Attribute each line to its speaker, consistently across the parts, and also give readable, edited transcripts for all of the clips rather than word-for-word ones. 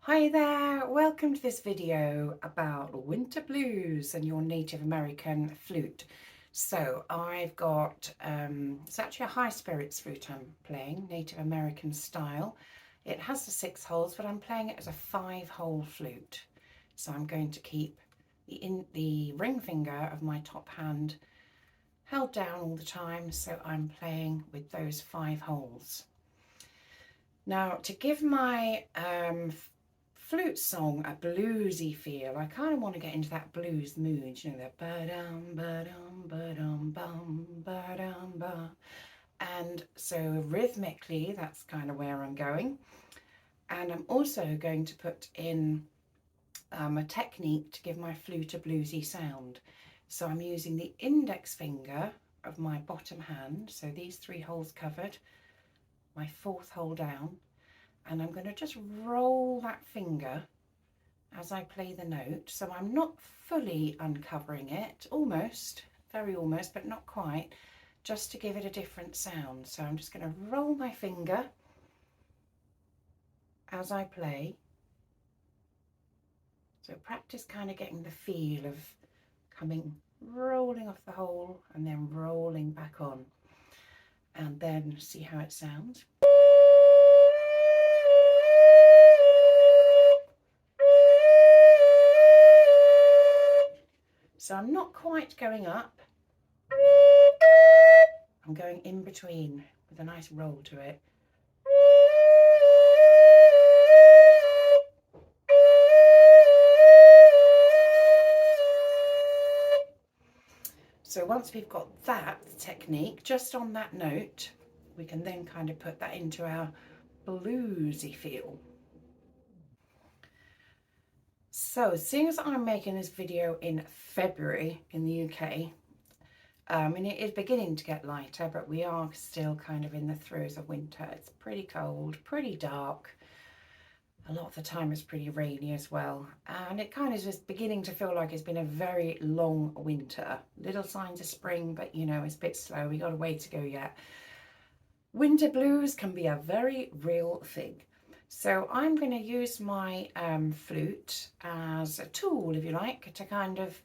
Speaker 1: Hi there, welcome to this video about winter blues and your Native American flute. So I've got, it's actually a high spirits flute I'm playing, Native American style. It has the 6 holes, but I'm playing it as a 5-hole flute. So I'm going to keep the ring finger of my top hand held down all the time, so I'm playing with those 5 holes. Now, to give my flute song a bluesy feel, I kind of want to get into that blues mood, you know, that ba-dum, ba-dum, ba-dum, bum, ba-dum, ba. And so rhythmically, that's kind of where I'm going. And I'm also going to put in a technique to give my flute a bluesy sound. So I'm using the index finger of my bottom hand, so these 3 holes covered, my 4th hole down, and I'm going to just roll that finger as I play the note. So I'm not fully uncovering it, almost, very almost, but not quite, just to give it a different sound. So I'm just going to roll my finger as I play. So practice kind of getting the feel of rolling off the hole and then rolling back on, and then see how it sounds. So I'm not quite going up, I'm going in between with a nice roll to it. So once we've got that technique just on that note, we can then kind of put that into our bluesy feel. So seeing as I'm making this video in February in the UK, and it is beginning to get lighter, but we are still kind of in the throes of winter. It's pretty cold, pretty dark. A lot of the time it's pretty rainy as well, and it kind of just beginning to feel like it's been a very long winter. Little signs of spring, but you know, it's a bit slow. We got a way to go yet. Winter blues can be a very real thing. So I'm going to use my flute as a tool, if you like, to kind of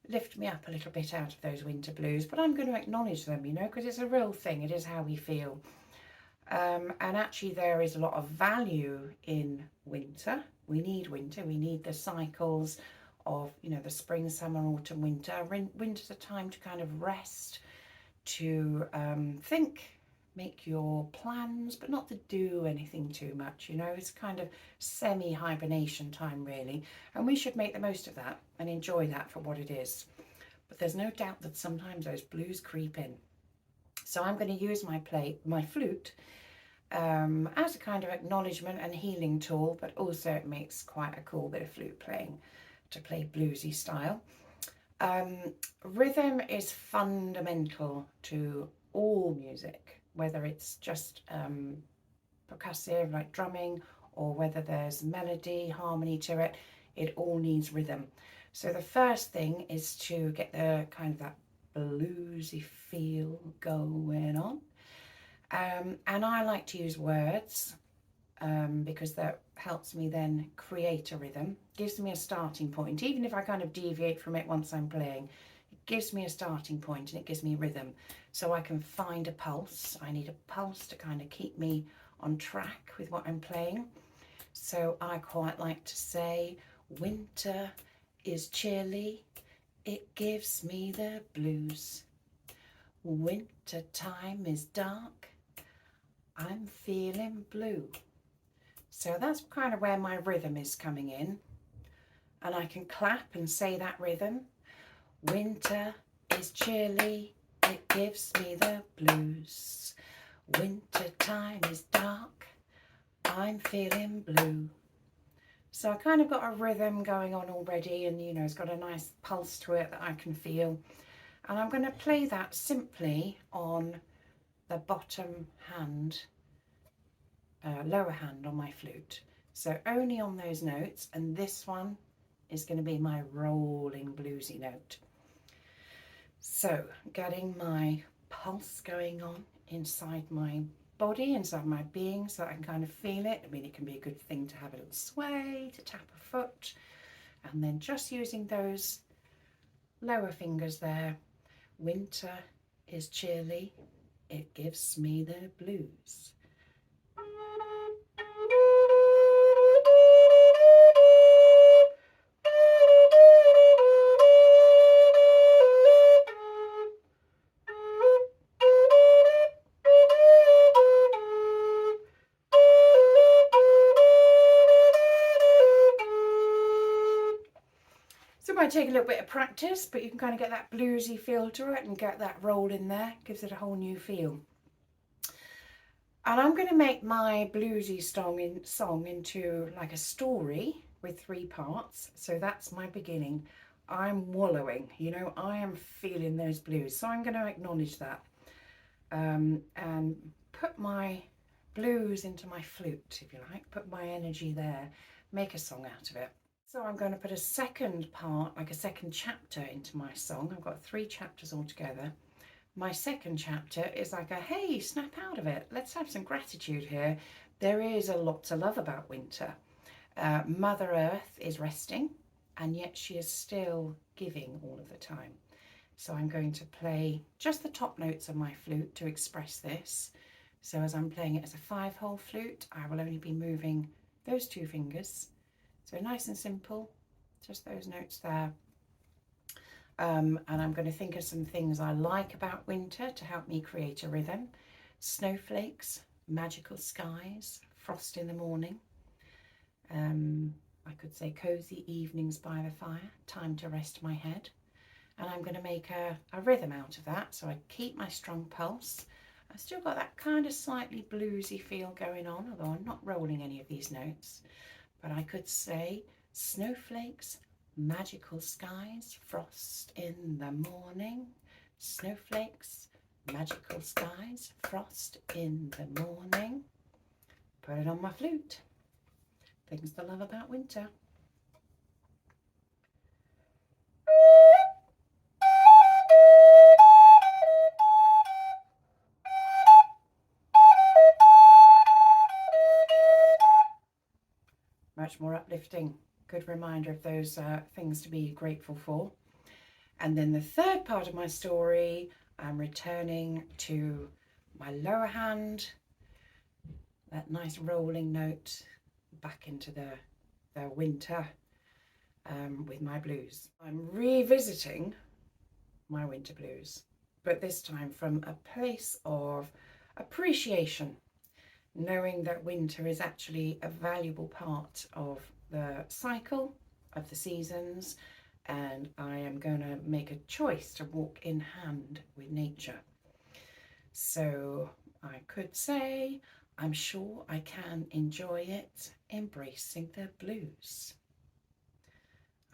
Speaker 1: lift me up a little bit out of those winter blues. But I'm going to acknowledge them, you know, because it's a real thing. It is how we feel. And actually there is a lot of value in winter. We need winter. We need the cycles of, you know, the spring, summer, autumn, winter. Winter's a time to kind of rest, to think, make your plans, but not to do anything too much, you know. It's kind of semi-hibernation time really, and we should make the most of that and enjoy that for what it is. But there's no doubt that sometimes those blues creep in. So I'm going to use my flute as a kind of acknowledgement and healing tool, but also it makes quite a cool bit of flute playing to play bluesy style. Rhythm is fundamental to all music, whether it's just percussive like drumming, or whether there's melody, harmony to it. It all needs rhythm. So the first thing is to get the kind of that bluesy feel going on. And I like to use words because that helps me then create a rhythm, gives me a starting point. Even if I kind of deviate from it once I'm playing, it gives me a starting point and it gives me rhythm. So I can find a pulse. I need a pulse to kind of keep me on track with what I'm playing. So I quite like to say, winter is chilly, it gives me the blues. Winter time is dark, I'm feeling blue. So that's kind of where my rhythm is coming in. And I can clap and say that rhythm. Winter is chilly, it gives me the blues. Winter time is dark, I'm feeling blue. So I kind of got a rhythm going on already, and you know, it's got a nice pulse to it that I can feel. And I'm going to play that simply on the bottom hand, lower hand on my flute. So only on those notes, and this one is going to be my rolling bluesy note. So getting my pulse going on inside my body, inside my being, so that I can kind of feel it. I mean, it can be a good thing to have a little sway, to tap a foot, and then just using those lower fingers there. Winter is chilly, it gives me the blues. So it might take a little bit of practice, but you can kind of get that bluesy feel to it and get that roll in there. Gives it a whole new feel. And I'm going to make my bluesy song into like a story with 3 parts. So that's my beginning. I'm wallowing, you know, I am feeling those blues. So I'm going to acknowledge that and put my blues into my flute, if you like, put my energy there, make a song out of it. So I'm going to put a second part, like a second chapter into my song. I've got 3 chapters altogether. My second chapter is like a, hey, snap out of it. Let's have some gratitude here. There is a lot to love about winter. Mother Earth is resting, and yet she is still giving all of the time. So I'm going to play just the top notes of my flute to express this. So as I'm playing it as a 5-hole flute, I will only be moving those 2 fingers. So nice and simple, just those notes there. And I'm going to think of some things I like about winter to help me create a rhythm. Snowflakes, magical skies, frost in the morning. I could say cozy evenings by the fire, time to rest my head. And I'm going to make a rhythm out of that. So I keep my strong pulse. I've still got that kind of slightly bluesy feel going on, although I'm not rolling any of these notes. But I could say snowflakes, magical skies, frost in the morning. Snowflakes, magical skies, frost in the morning. Put it on my flute. Things to love about winter. Much more uplifting. Good reminder of those things to be grateful for. And then the third part of my story, I'm returning to my lower hand, that nice rolling note, back into the winter with my blues. I'm revisiting my winter blues, but this time from a place of appreciation, knowing that winter is actually a valuable part of the cycle of the seasons, and I am going to make a choice to walk in hand with nature. So I could say, I'm sure I can enjoy it, embracing the blues.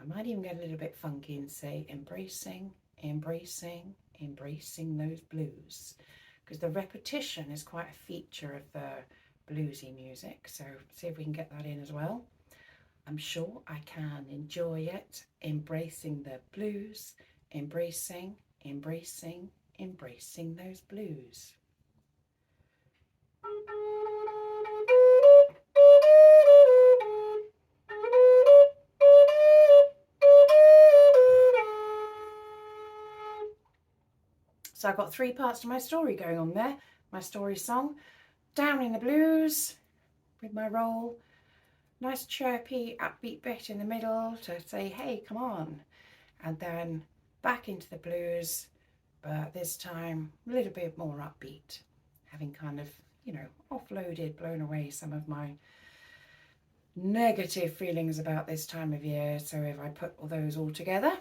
Speaker 1: I might even get a little bit funky and say embracing, embracing, embracing those blues, because the repetition is quite a feature of the bluesy music. So see if we can get that in as well. I'm sure I can enjoy it, embracing the blues, embracing, embracing, embracing those blues. So I've got 3 parts to my story going on there. My story song, down in the blues with my roll, nice chirpy upbeat bit in the middle to say, hey, come on. And then back into the blues, but this time a little bit more upbeat, having kind of, you know, offloaded, blown away some of my negative feelings about this time of year. So if I put all those all together,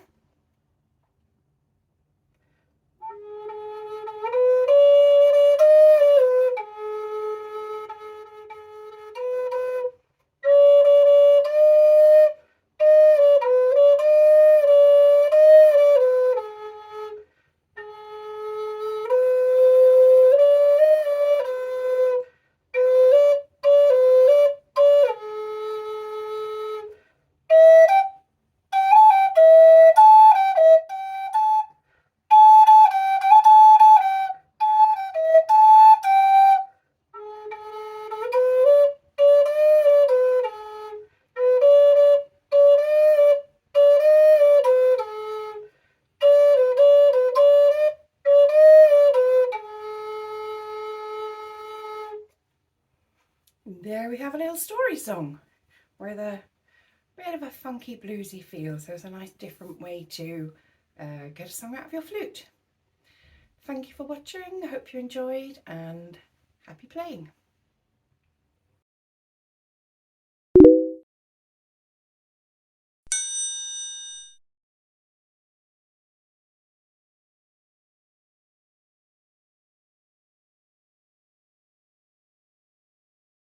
Speaker 1: little story song with a bit of a funky bluesy feel. So it's a nice different way to get a song out of your flute. Thank you for watching. I hope you enjoyed and happy playing.